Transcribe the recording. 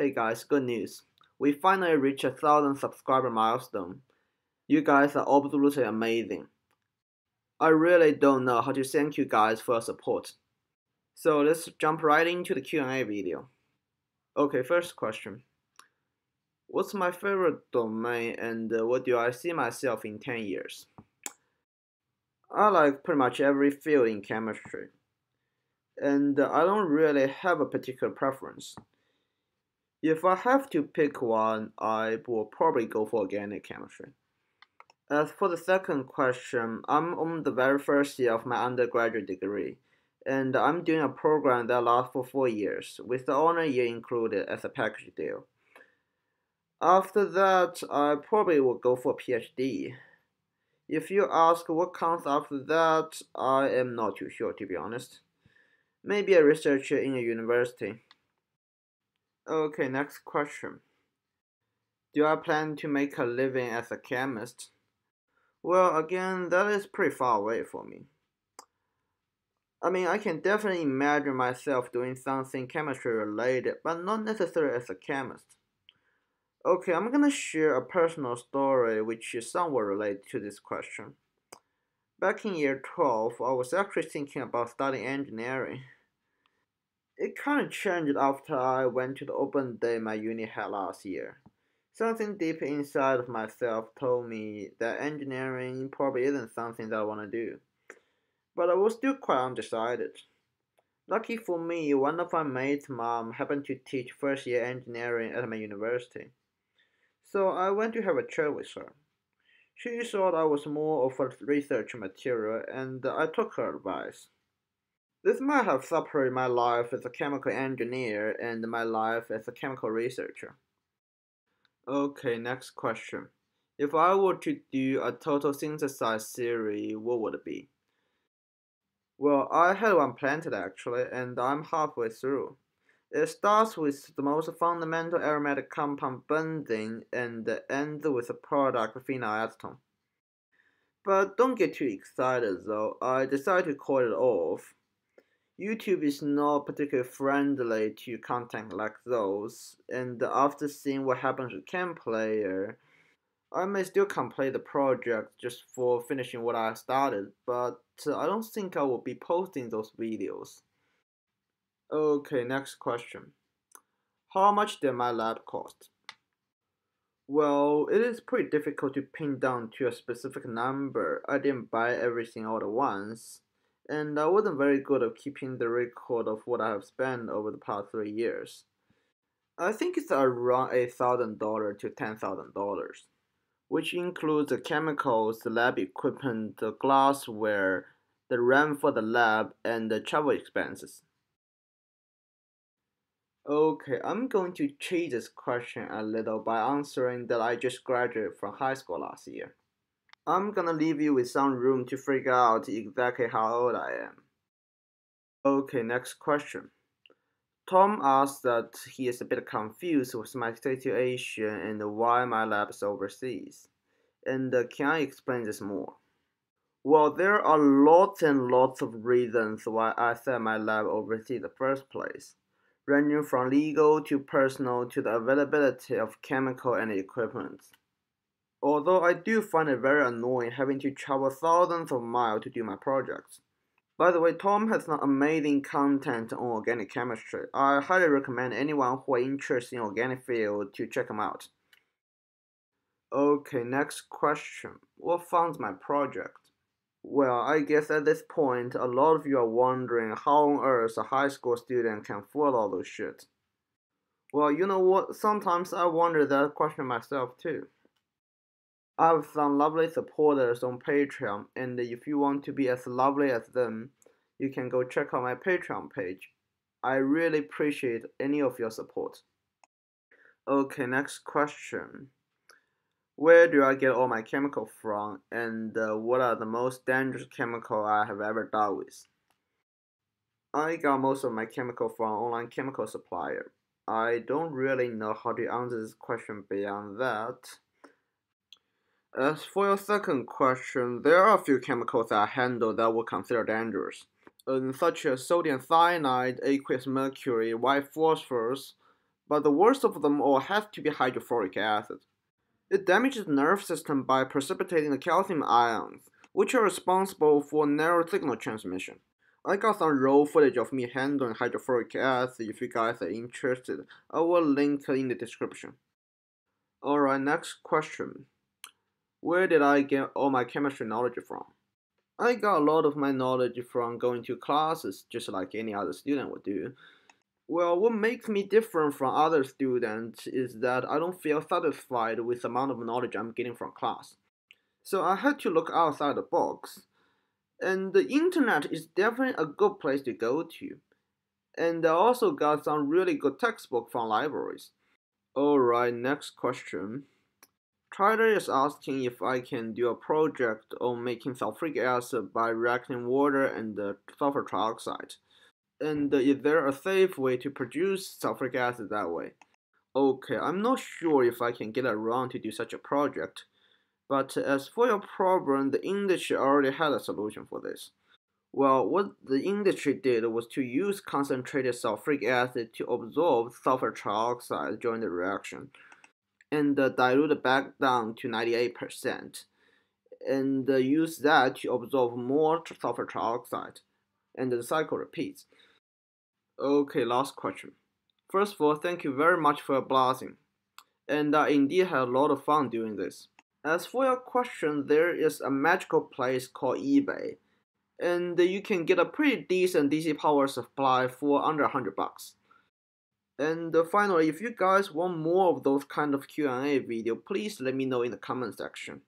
Hey guys, good news. We finally reached 1,000 subscriber milestone. You guys are absolutely amazing. I really don't know how to thank you guys for your support. So let's jump right into the Q&A video. Okay, first question. What's my favorite domain and what do I see myself in 10 years? I like pretty much every field in chemistry. And I don't really have a particular preference. If I have to pick one, I will probably go for organic chemistry. As for the second question, I'm on the very first year of my undergraduate degree, and I'm doing a program that lasts for 4 years, with the honor year included as a package deal. After that, I probably will go for a PhD. If you ask what comes after that, I am not too sure, to be honest. Maybe a researcher in a university. Okay, next question. Do I plan to make a living as a chemist? Well, again, that is pretty far away for me. I mean, I can definitely imagine myself doing something chemistry related, but not necessarily as a chemist. Okay, I'm gonna share a personal story which is somewhat related to this question. Back in year 12, I was actually thinking about studying engineering. It kind of changed after I went to the open day my uni had last year. Something deep inside of myself told me that engineering probably isn't something that I want to do. But I was still quite undecided. Lucky for me, one of my mates' mom happened to teach first year engineering at my university. So I went to have a chat with her. She thought I was more of a research material and I took her advice. This might have separated my life as a chemical engineer and my life as a chemical researcher. Okay, next question. If I were to do a total synthesize series, what would it be? Well, I had one planned actually, and I'm halfway through. It starts with the most fundamental aromatic compound benzene and ends with a product phenylacetone. But don't get too excited though, I decided to call it off. YouTube is not particularly friendly to content like those, and after seeing what happens with Chem Player, I may still complete the project just for finishing what I started, but I don't think I will be posting those videos. Okay, next question. How much did my lab cost? Well, it is pretty difficult to pin down to a specific number. I didn't buy everything all at once, and I wasn't very good at keeping the record of what I have spent over the past 3 years. I think it's around $8,000 to $10,000, which includes the chemicals, the lab equipment, the glassware, the rent for the lab, and the travel expenses. Okay, I'm going to change this question a little by answering that I just graduated from high school last year. I'm gonna leave you with some room to figure out exactly how old I am. Okay, next question. Tom asks that he is a bit confused with my situation and why my lab is overseas. And can I explain this more? Well, there are lots and lots of reasons why I set my lab overseas in the first place, ranging from legal to personal to the availability of chemical and equipment. Although I do find it very annoying having to travel thousands of miles to do my projects. By the way, Tom has some amazing content on organic chemistry. I highly recommend anyone who are interested in organic field to check him out. Okay, next question. What funds my project? Well, I guess at this point, a lot of you are wondering how on earth a high school student can afford all those shit. Well, you know what? Sometimes I wonder that question myself too. I have some lovely supporters on Patreon, and if you want to be as lovely as them, you can go check out my Patreon page. I really appreciate any of your support. Okay, next question. Where do I get all my chemicals from, and what are the most dangerous chemicals I have ever dealt with? I got most of my chemical from online chemical supplier. I don't really know how to answer this question beyond that. As for your second question, there are a few chemicals I handle that would consider dangerous, such as sodium cyanide, aqueous mercury, white phosphorus, but the worst of them all has to be hydrofluoric acid. It damages the nerve system by precipitating the calcium ions, which are responsible for narrow signal transmission. I got some raw footage of me handling hydrofluoric acid. If you guys are interested, I will link in the description. Alright, next question. Where did I get all my chemistry knowledge from? I got a lot of my knowledge from going to classes, just like any other student would do. Well, what makes me different from other students is that I don't feel satisfied with the amount of knowledge I'm getting from class. So I had to look outside the box. And the internet is definitely a good place to go to. And I also got some really good textbooks from libraries. Alright, next question. Tyler is asking if I can do a project on making sulfuric acid by reacting water and sulfur trioxide. And is there a safe way to produce sulfuric acid that way? Okay, I'm not sure if I can get around to do such a project, but as for your problem, the industry already had a solution for this. Well, what the industry did was to use concentrated sulfuric acid to absorb sulfur trioxide during the reaction, and dilute it back down to 98%, and use that to absorb more sulfur trioxide, and the cycle repeats. Okay, last question. First of all, thank you very much for your blessing, and I indeed had a lot of fun doing this. As for your question, there is a magical place called eBay, and you can get a pretty decent DC power supply for under $100. And finally, if you guys want more of those kind of Q&A video, please let me know in the comment section.